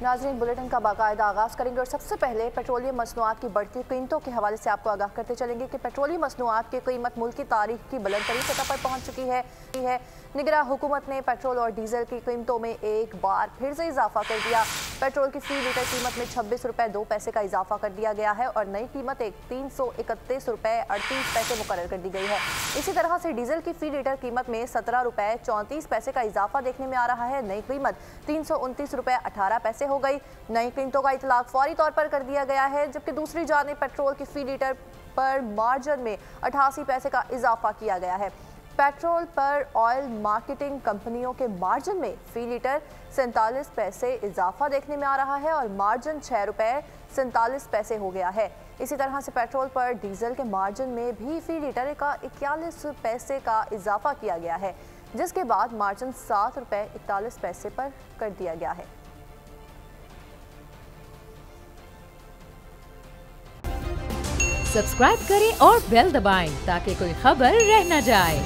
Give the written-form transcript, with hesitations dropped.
नाज़रीन, बुलेटिन का बाकायदा आगाज़ करेंगे और सबसे पहले पेट्रोलियम मसनूआत की बढ़ती कीमतों के हवाले से आपको आगाह करते चलेंगे कि पेट्रोलियम मसनूआत की कीमत मुल्क की तारीख की बुलंद तरीन सतह पर पहुंच चुकी है। निगरान हुकूमत ने पेट्रोल और डीजल की कीमतों में एक बार फिर से इजाफा कर दिया। पेट्रोल की फी लीटर कीमत में 26 रुपये 2 पैसे का इजाफा कर दिया गया है और नई कीमत 331 रुपये 38 पैसे मुकर्रर कर दी गई है। इसी तरह से डीजल की फी लीटर कीमत में 17 रुपये 34 पैसे का इजाफा देखने में आ रहा है। नई कीमत 329 रुपये 18 पैसे हो गई। नई कीमतों का इतलाक फौरी तौर पर कर दिया गया है, जबकि दूसरी जानिब पेट्रोल की फी लीटर पर मार्जिन में 88 पैसे का इजाफा किया गया है। पेट्रोल पर ऑयल मार्केटिंग कंपनियों के मार्जिन में फी लीटर 47 पैसे इजाफा देखने में आ रहा है और मार्जिन 6 रुपये 47 पैसे हो गया है। इसी तरह से पेट्रोल पर डीजल के मार्जिन में भी फी लीटर का 41 पैसे का इजाफा किया गया है, जिसके बाद मार्जिन 7 रुपये 41 पैसे पर कर दिया गया है। सब्सक्राइब करें और बेल दबाएं ताकि कोई खबर रह न जाए।